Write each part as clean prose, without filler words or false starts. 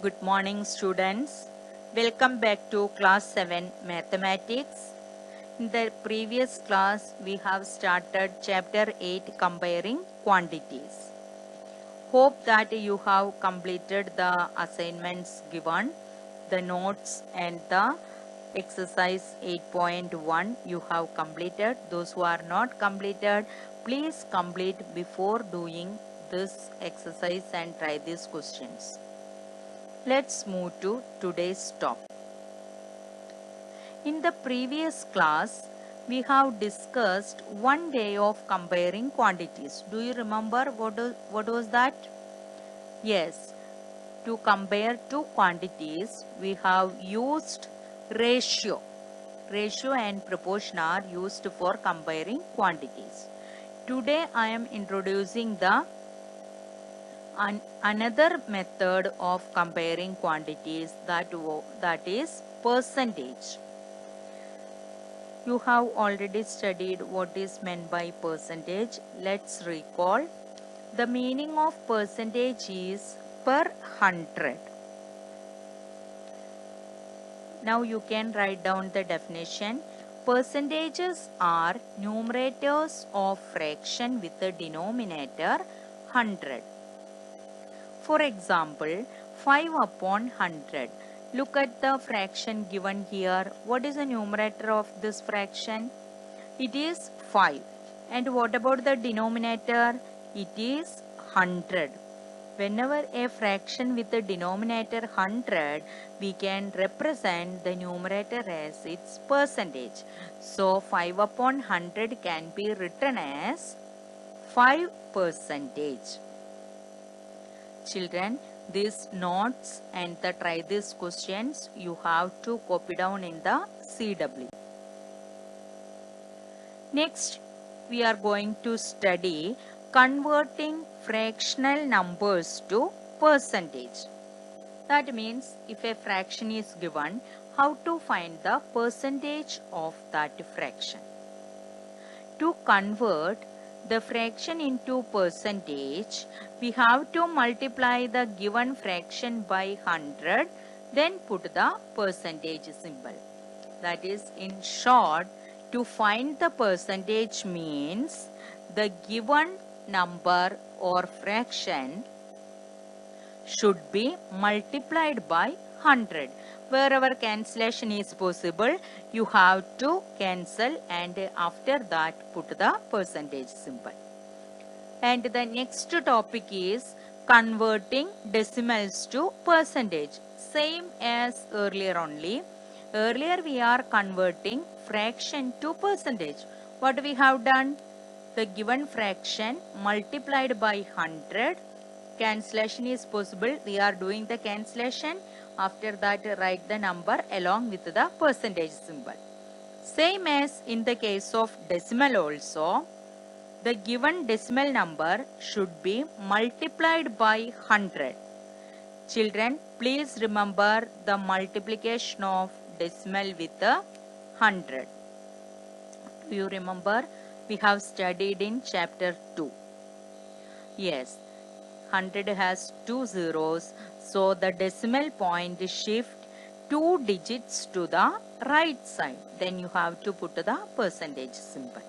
Good morning, students. Welcome back to class 7 mathematics. In the previous class, we have started chapter 8 comparing quantities. Hope that you have completed the assignments given, the notes and the exercise 8.1 you have completed. Those who are not completed, please complete before doing this exercise and try these questions. Let's move to today's topic. In the previous class, we have discussed one way of comparing quantities. Do you remember what was that? Yes, to compare two quantities, we have used ratio. Ratio and proportion are used for comparing quantities. Today I am introducing the another method of comparing quantities that is percentage. You have already studied what is meant by percentage. Let's recall. The meaning of percentage is per 100. Now you can write down the definition. Percentages are numerators of fraction with the denominator 100. For example, 5 upon 100. Look at the fraction given here. What is the numerator of this fraction? It is 5. And what about the denominator? It is 100. Whenever a fraction with the denominator 100, we can represent the numerator as its percentage. So 5 upon 100 can be written as 5%. Children, these notes and try these questions you have to copy down in the CW. Next, we are going to study converting fractional numbers to percentage. That means if a fraction is given, how to find the percentage of that fraction. To convert the fraction into percentage, we have to multiply the given fraction by 100, then put the percentage symbol. That is, in short, to find the percentage means the given number or fraction should be multiplied by 100. Wherever cancellation is possible, you have to cancel and after that put the percentage symbol. And the next topic is converting decimals to percentage. Same as earlier only. Earlier we are converting fraction to percentage. What we have done? The given fraction multiplied by 100. Cancellation is possible. We are doing the cancellation. After that, write the number along with the percentage symbol. Same as in the case of decimal also, the given decimal number should be multiplied by 100. Children, please remember the multiplication of decimal with 100. Do you remember? We have studied in chapter 2. Yes, 100 has 2 zeros. So the decimal point shift 2 digits to the right side. Then you have to put the percentage symbol.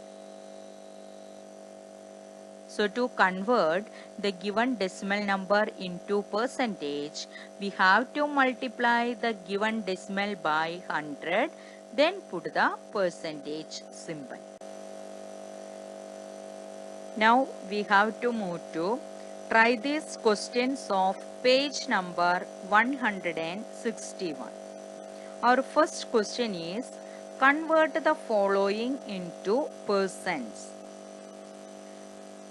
So to convert the given decimal number into percentage, we have to multiply the given decimal by 100, then put the percentage symbol. Now we have to move to try these questions of page number 161. Our first question is convert the following into percents.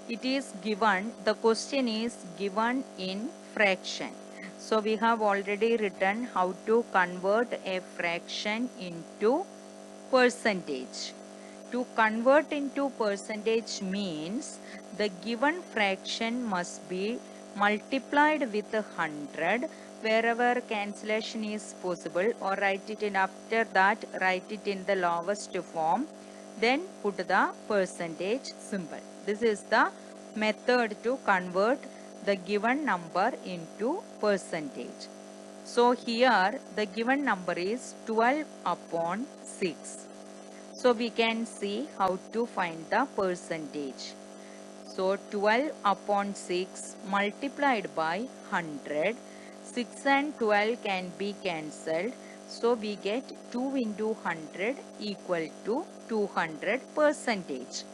It is given, the question is given in fraction. So we have already written how to convert a fraction into percentage. To convert into percentage means the given fraction must be multiplied with 100 wherever cancellation is possible, or write it in after that, write it in the lowest form, then put the percentage symbol. This is the method to convert the given number into percentage. So here the given number is 12 upon 6. So we can see how to find the percentage. So 12 upon 6 multiplied by 100. 6 and 12 can be cancelled. So we get 2 into 100 equal to 200 percentage.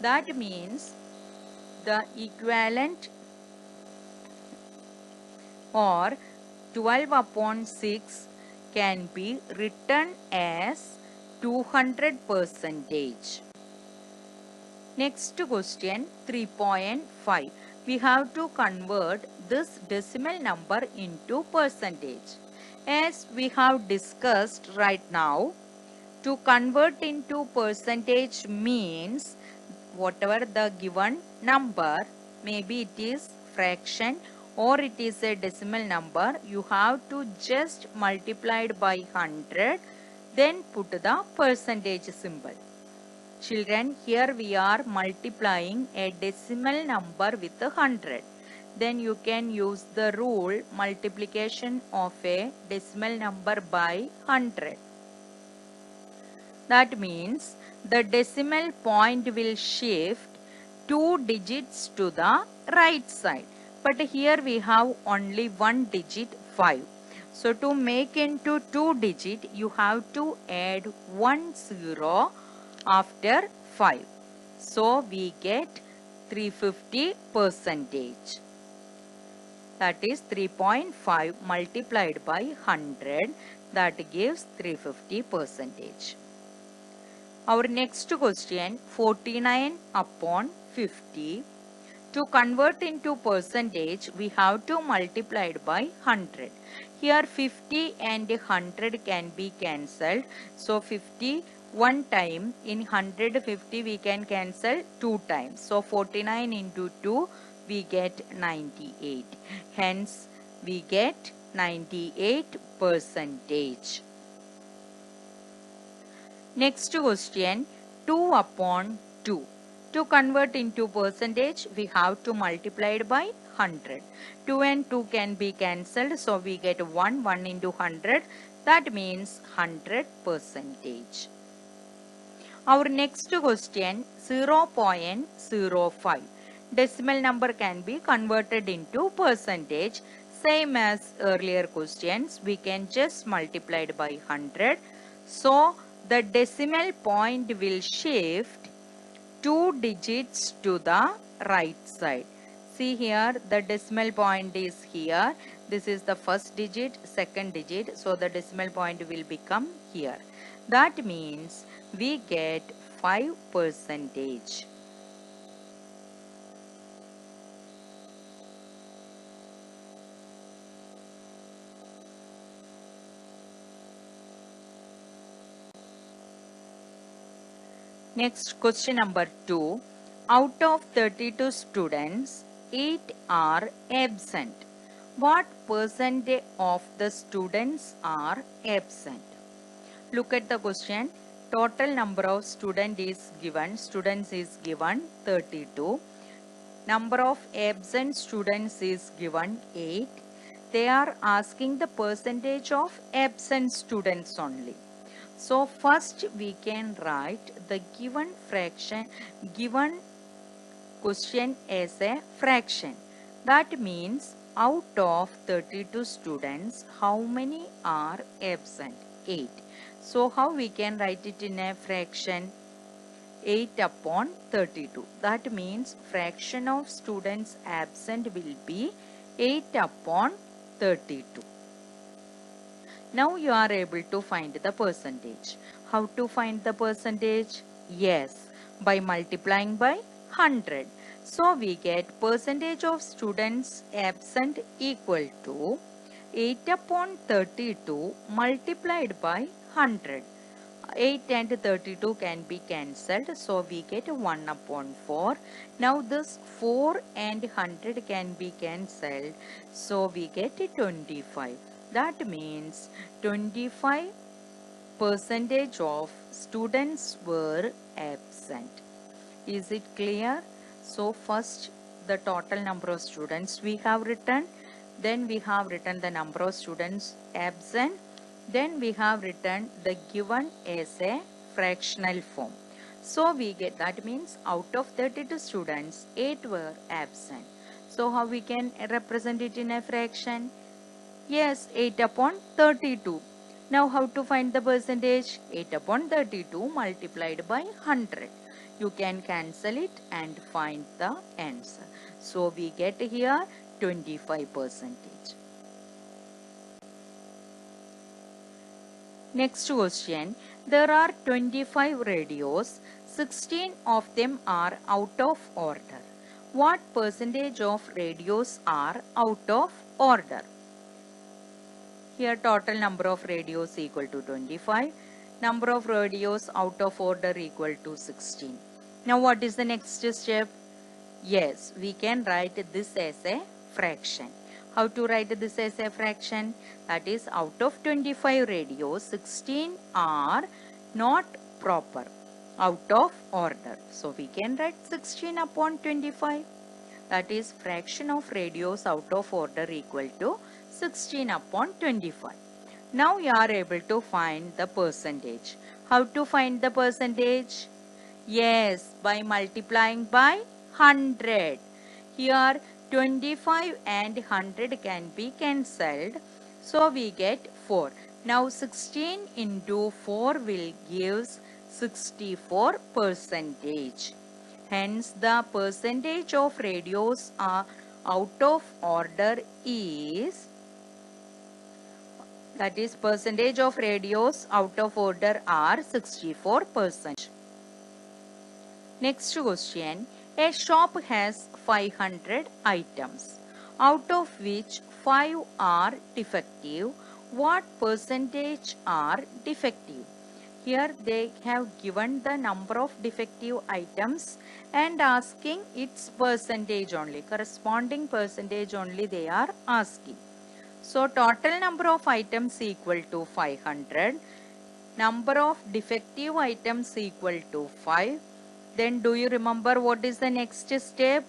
That means the equivalent or 12 upon 6 can be written as 200 percentage. Next question 3.5. We have to convert this decimal number into percentage. As we have discussed right now, to convert into percentage means whatever the given number, maybe it is fraction or it is a decimal number, you have to just multiply it by 100, then put the percentage symbol. Children, here we are multiplying a decimal number with 100. Then you can use the rule multiplication of a decimal number by 100. That means the decimal point will shift 2 digits to the right side. But here we have only 1 digit 5. So to make into 2 digit, you have to add 1 0 after 5. So we get 350 percentage. That is 3.5 multiplied by 100. That gives 350 percentage. Our next question 49 upon 50. To convert into percentage, we have to multiply it by 100. Here 50 and 100 can be cancelled. So 50 one time, in 150 we can cancel 2 times. So 49 into 2 we get 98. Hence we get 98 percentage. Next question 2 upon 2. To convert into percentage, we have to multiply it by 100. 2 and 2 can be cancelled. So we get 1 into 100. That means 100 percentage. Our next question 0.05. Decimal number can be converted into percentage. Same as earlier questions, we can just multiply it by 100. So the decimal point will shift 2 digits to the right side. See here, the decimal point is here. This is the first digit, second digit. So the decimal point will become here. That means we get 5 percentage. Next question number 2. Out of 32 students, 8 are absent. What percentage of the students are absent? Look at the question. Total number of students is given. Students is given 32. Number of absent students is given 8. They are asking the percentage of absent students only. So first we can write the given fraction, given question as a fraction. That means out of 32 students, how many are absent? 8. So how we can write it in a fraction? 8 upon 32. That means fraction of students absent will be 8 upon 32. Now you are able to find the percentage. How to find the percentage? Yes, by multiplying by 100. So we get percentage of students absent equal to 8 upon 32 multiplied by 100. 8 and 32 can be cancelled. So we get 1 upon 4. Now this 4 and 100 can be cancelled. So we get 25. That means 25 percentage of students were absent. Is it clear? So first the total number of students we have written. Then we have written the number of students absent. Then we have written the given as a fractional form. So we get, that means out of 32 students, 8 were absent. So how we can represent it in a fraction? Yes, 8 upon 32. Now how to find the percentage? 8 upon 32 multiplied by 100. You can cancel it and find the answer. So we get here 25%. Next question. There are 25 radios. 16 of them are out of order. What percentage of radios are out of order? Here total number of radios equal to 25. Number of radios out of order equal to 16. Now what is the next step? Yes, we can write this as a fraction. How to write this as a fraction? That is, out of 25 radios, 16 are not proper, out of order. So we can write 16 upon 25. That is, fraction of radios out of order equal to 16 upon 25. Now you are able to find the percentage. How to find the percentage? Yes, by multiplying by 100. Here 25 and 100 can be cancelled. So we get 4. Now 16 into 4 will give 64 percentage. Hence the percentage of radios are out of order is, that is, percentage of radios out of order are 64%. Next question. A shop has 500 items, out of which 5 are defective. What percentage are defective? Here they have given the number of defective items and asking its percentage only, corresponding percentage only they are asking. So total number of items equal to 500. Number of defective items equal to 5. Then do you remember what is the next step?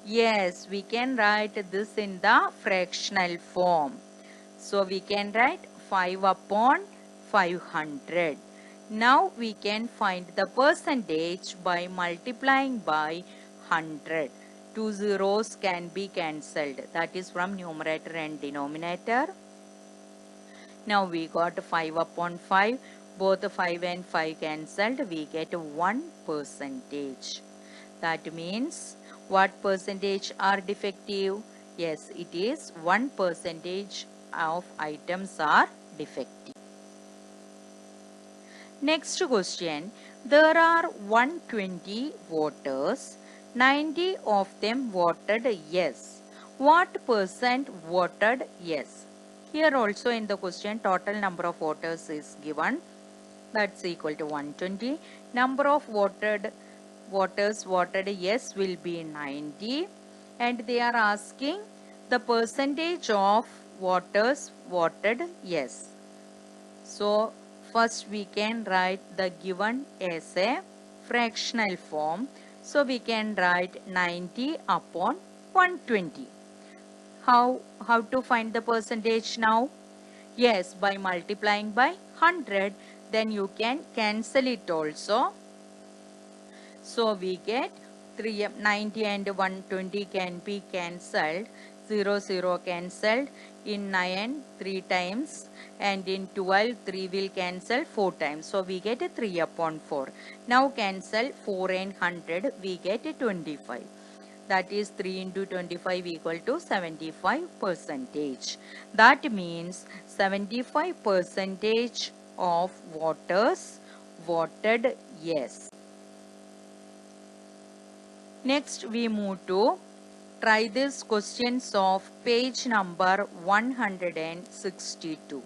Yes, we can write this in the fractional form. So we can write 5 upon 500. Now we can find the percentage by multiplying by 100. Two zeros can be cancelled. That is from numerator and denominator. Now we got 5 upon 5. Both 5 and 5 cancelled. We get 1%. That means what percentage are defective? Yes, it is 1% of items are defective. Next question. There are 120 voters. 90 of them voted yes. What percent voted yes? Here also in the question total number of voters is given. That's equal to 120. Number of voters voted yes will be 90. And they are asking the percentage of voters voted yes. So first we can write the given as a fractional form. So we can write 90 upon 120. How to find the percentage now? Yes, by multiplying by 100. Then you can cancel it also. So we get 90 and 120 can be cancelled. 0, 0 cancelled. In 9, 3 times. And in 12, 3 will cancel 4 times. So we get 3 upon 4. Now cancel 4 and 100. We get 25. That is 3 into 25 equal to 75%. That means 75% of voters voted yes. Next we move to try these questions of page number 162.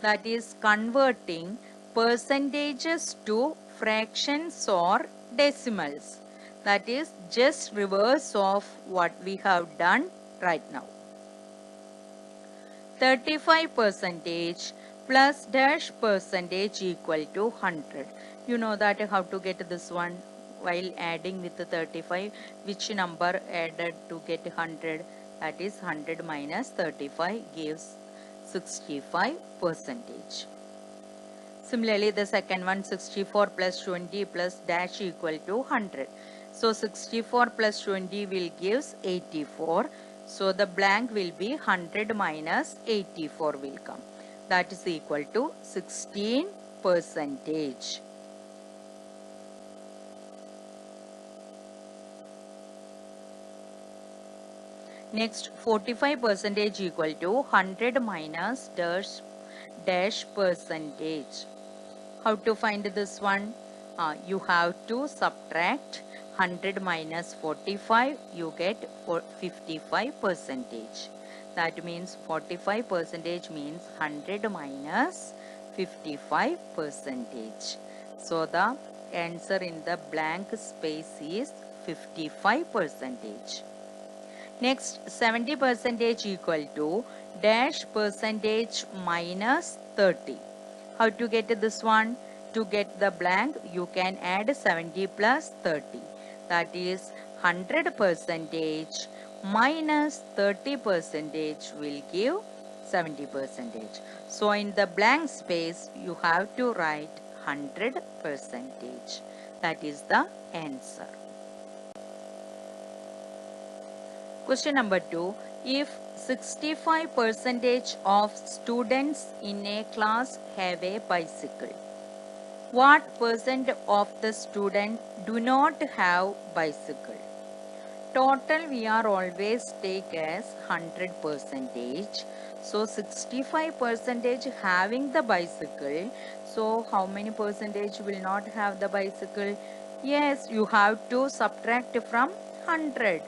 That is converting percentages to fractions or decimals. That is just reverse of what we have done right now. 35% plus dash percentage equal to 100. You know that how to get this one while adding with the 35. Which number added to get 100? That is 100 minus 35 gives 65%. Similarly, the second one, 64 plus 20 plus dash equal to 100. So 64 plus 20 will gives 84. So the blank will be 100 minus 84 will come. That is equal to 16%. Next, 45% equal to 100 minus dash percentage. How to find this one? You have to subtract 100 minus 45, you get 55%. That means 45% means 100 minus 55%. So the answer in the blank space is 55%. Next, 70% equal to dash percentage minus 30. How to get this one? To get the blank, you can add 70 plus 30. That is 100% minus 30% will give 70%. So in the blank space, you have to write 100%. That is the answer. Question number 2. If 65% of students in a class have a bicycle, what percent of the students do not have bicycle? Total we are always take as 100%. So 65% having the bicycle. So how many percentage will not have the bicycle? Yes, you have to subtract from 100.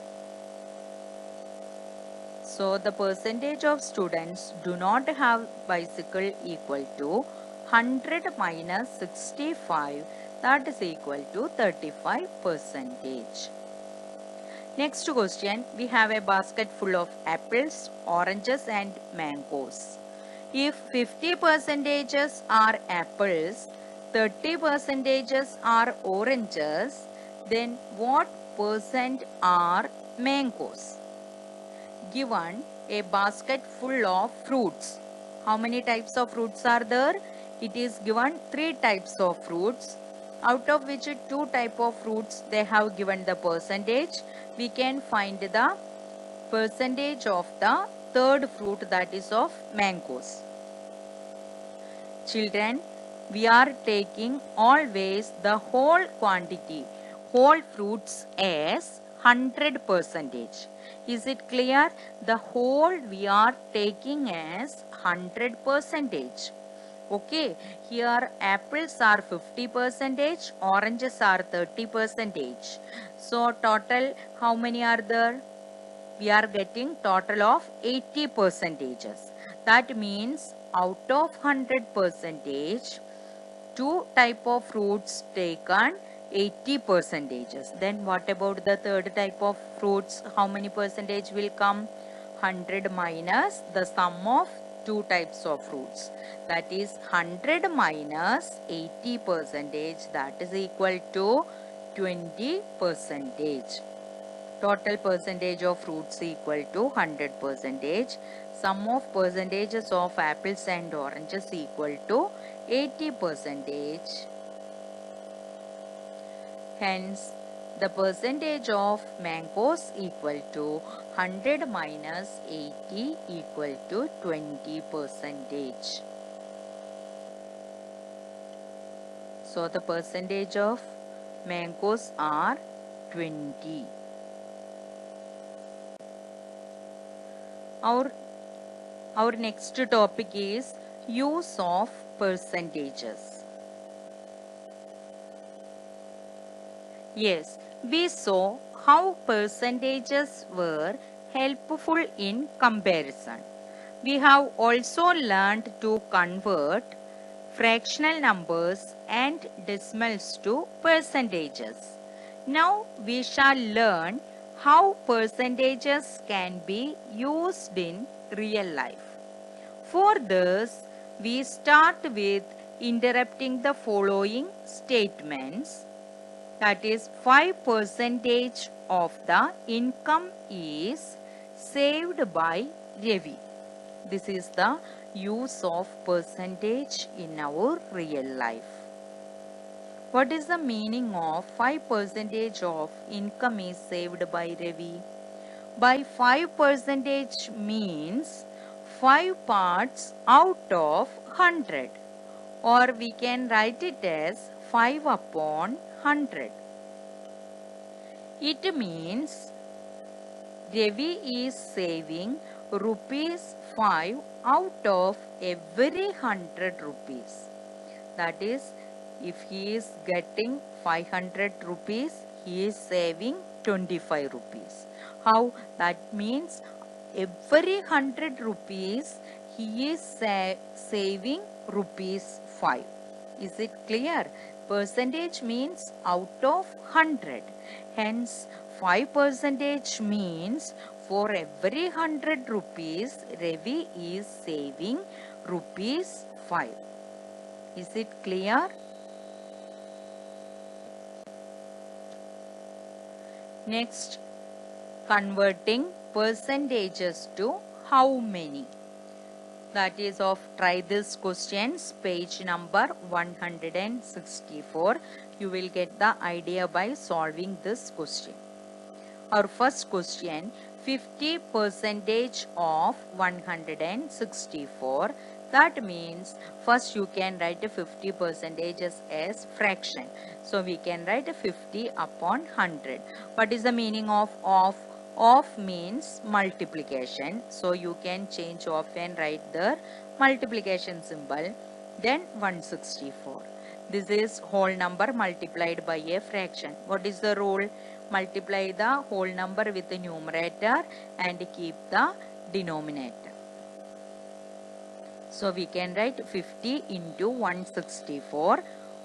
So the percentage of students do not have bicycle equal to 100 minus 65, that is equal to 35%. Next question, we have a basket full of apples, oranges and mangoes. If 50% are apples, 30% are oranges, then what percent are mangoes? Given a basket full of fruits. How many types of fruits are there? It is given 3 types of fruits. Out of which 2 type of fruits they have given the percentage. We can find the percentage of the third fruit, that is of mangoes. Children, we are taking always the whole quantity, whole fruits as 100%. Is it clear? The whole we are taking as 100%. Okay, here apples are 50%, oranges are 30%. So total how many are there? We are getting total of 80%. That means out of 100%, 2 type of fruits taken 80%. Then what about the third type of fruits? How many percentage will come? 100 minus the sum of 2 types of fruits. That is 100 minus 80%, that is equal to 20%. Total percentage of fruits equal to 100%. Sum of percentages of apples and oranges equal to 80%. Hence, the percentage of mangoes equal to 100 minus 80 equal to 20%. So, the percentage of mangoes are 20. Our next topic is use of percentages. Yes, we saw how percentages were helpful in comparison. We have also learned to convert fractional numbers and decimals to percentages. Now we shall learn how percentages can be used in real life. For this, we start with interrupting the following statements. That is 5% of the income is saved by Ravi. This is the use of percentage in our real life. What is the meaning of 5% of income is saved by Ravi? By 5% means 5 parts out of 100, or we can write it as 5 upon 100. It means Ravi is saving rupees 5 out of every 100 rupees. That is, if he is getting 500 rupees, he is saving 25 rupees. How? That means every 100 rupees, he is saving rupees 5. Is it clear? Percentage means out of 100. Hence, 5% means for every 100 rupees, Ravi is saving rupees 5. Is it clear? Next, converting percentages to how many? That is of try this questions, page number 164. You will get the idea by solving this question. Our first question, 50% of 164. That means first you can write a 50% as fraction. So we can write a 50 upon 100. What is the meaning of off? Off means multiplication. So you can change off and write the multiplication symbol. Then 164. This is whole number multiplied by a fraction. What is the rule? Multiply the whole number with the numerator and keep the denominator. So we can write 50 into 164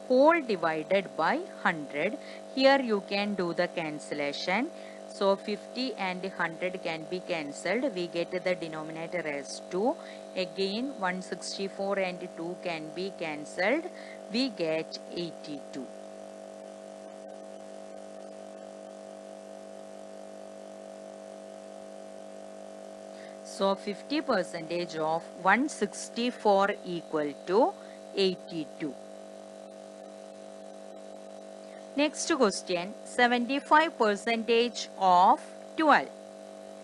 whole divided by 100. Here you can do the cancellation. So 50 and 100 can be cancelled. We get the denominator as 2. Again 164 and 2 can be cancelled. We get 82. So 50% of 164 equal to 82. Next question, 75% of 12.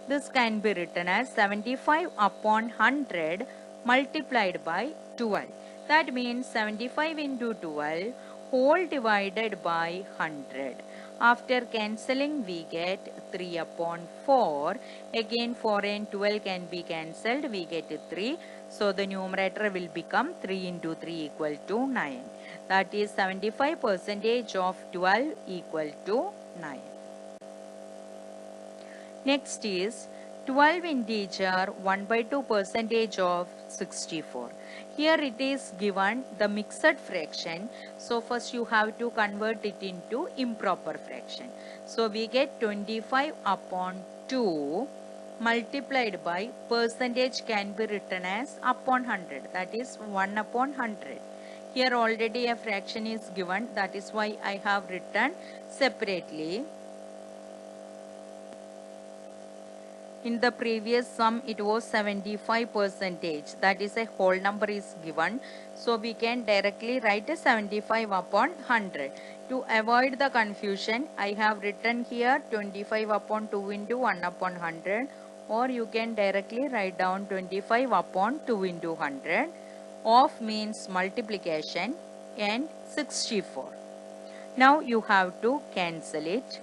This can be written as 75 upon 100 multiplied by 12. That means 75 into 12 whole divided by 100. After cancelling, we get 3 upon 4. Again 4 and 12 can be cancelled. We get 3. So the numerator will become 3 into 3 equal to 9. That is 75% of 12 equal to 9. Next is 12 integer 1 by 2 percentage of 64. Here it is given the mixed fraction. So first you have to convert it into improper fraction. So we get 25 upon 2 multiplied by percentage can be written as upon 100. That is 1 upon 100. Here already a fraction is given. That is why I have written separately. In the previous sum, it was 75%. That is a whole number is given. So we can directly write a 75 upon 100. To avoid the confusion, I have written here 25 upon 2 into 1 upon 100. Or you can directly write down 25 upon 2 into 100. Of means multiplication and 64. Now you have to cancel it.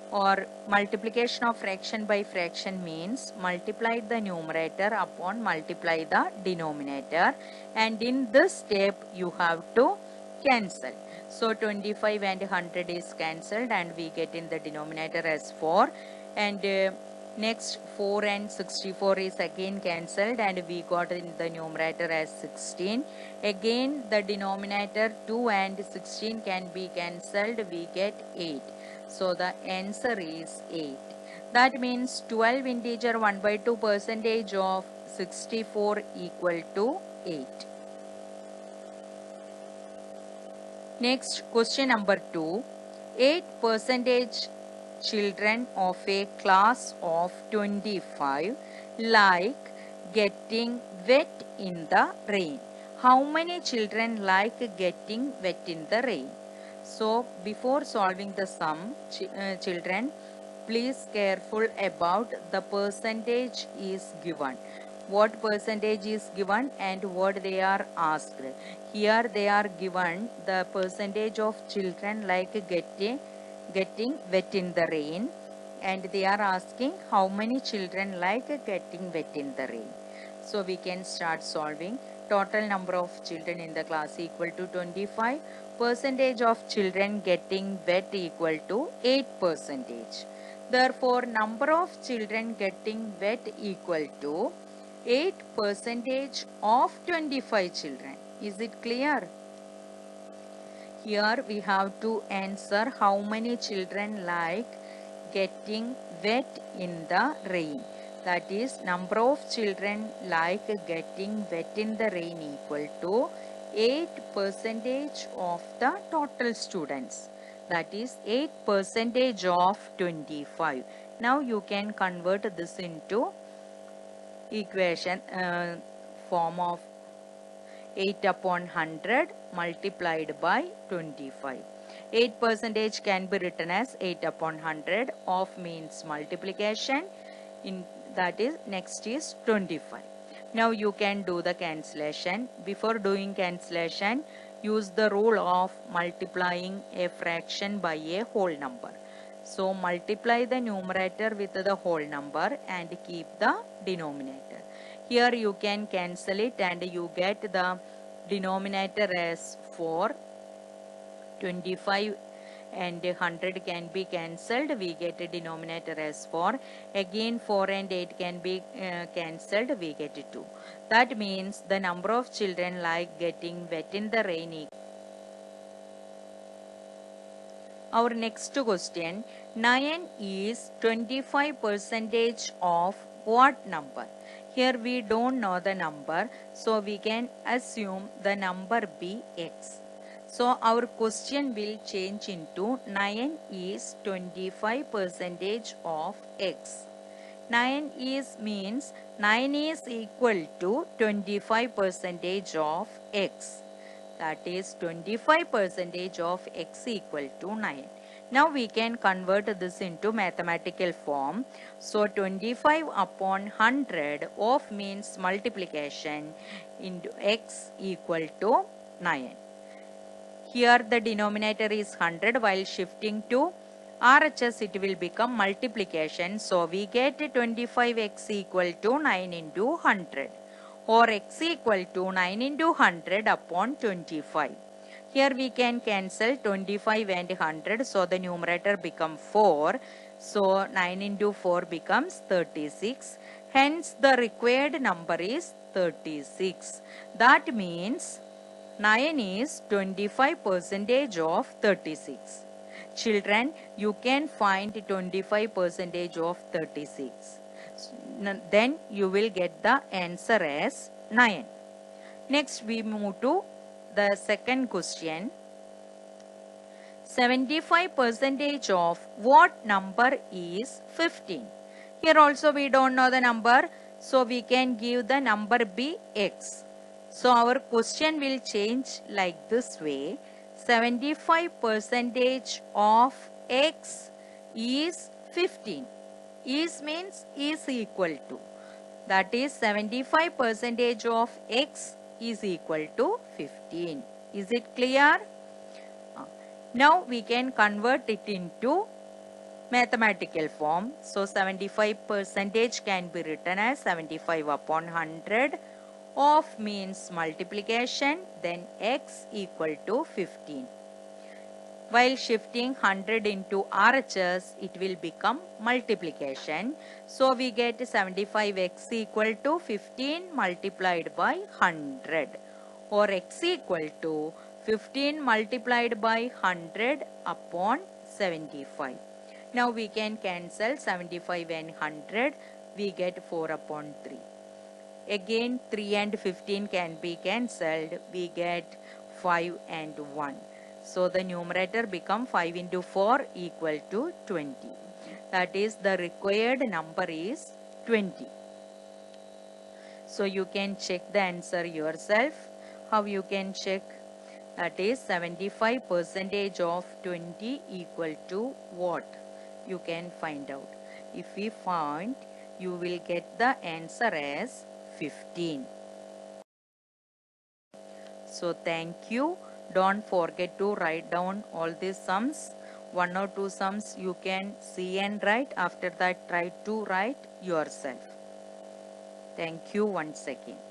Or multiplication of fraction by fraction means multiply the numerator upon multiply the denominator, and in this step you have to cancel. So 25 and 100 is cancelled and we get in the denominator as 4, and next 4 and 64 is again cancelled and we got in the numerator as 16. Again the denominator 2 and 16 can be cancelled, we get 8. So the answer is 8. That means 12 integer 1 by 2 percentage of 64 equal to 8. Next question number 2. 8% children of a class of 25 like getting wet in the rain? How many children like getting wet in the rain? So before solving the sum, children, please careful about the percentage is given. What percentage is given and what they are asked. Here they are given the percentage of children like getting wet in the rain, and they are asking how many children like getting wet in the rain. So we can start solving. Total number of children in the class equal to 25. Percentage of children getting wet equal to 8 percentage. Therefore, number of children getting wet equal to 8 percentage of 25 children. Is it clear? Here we have to answer how many children like getting wet in the rain. That is, number of children like getting wet in the rain equal to 8 percentage of the total students. That is 8 percentage of 25. Now you can convert this into equation form of 8 upon 100 multiplied by 25. 8 percentage can be written as 8 upon 100. Of means multiplication. That is, next is 25. Now you can do the cancellation. Before doing cancellation, use the rule of multiplying a fraction by a whole number. So multiply the numerator with the whole number and keep the denominator. Here you can cancel it and you get the denominator as 4. 25 and 100 can be cancelled. We get a denominator as 4. Again 4 and 8 can be cancelled. We get 2. That means the number of children like getting wet in the rain. Our next question, 9 is 25 percentage of what number? Here we don't know the number, so we can assume the number be x. So our question will change into 9 is 25 percentage of x. 9 is means 9 is equal to 25 percentage of x. That is 25 percentage of x equal to 9. Now we can convert this into mathematical form. So 25 upon 100 of means multiplication into x equal to 9. Here the denominator is 100, while shifting to RHS it will become multiplication. So we get 25x equal to 9 into 100, or x equal to 9 into 100 upon 25. Here we can cancel 25 and 100, so the numerator become 4. So 9 into 4 becomes 36. Hence the required number is 36. That means 9 is 25 percentage of 36. Children, you can find 25 percentage of 36. Then you will get the answer as 9. Next we move to the second question. 75 percentage of what number is 15? Here also we don't know the number, so we can give the number be x. So our question will change like this way. 75 percentage of x is 15. Is means is equal to. That is 75 percentage of x is equal to 15. Is it clear? Now we can convert it into mathematical form. So 75 percentage can be written as 75 upon 100 of means multiplication, then x equal to 15. While shifting 100 into RHS, it will become multiplication. So we get 75x equal to 15 multiplied by 100, or x equal to 15 multiplied by 100 upon 75. Now we can cancel 75 and 100. We get 4 upon 3. Again 3 and 15 can be cancelled. We get 5 and 1. So the numerator become 5 into 4 equal to 20. That is the required number is 20. So you can check the answer yourself. How you can check? That is 75 percentage of 20 equal to what? You can find out. If we find, you will get the answer as 15. So thank you. Don't forget to write down all these sums. One or two sums you can see and write. After that, try to write yourself. Thank you once again.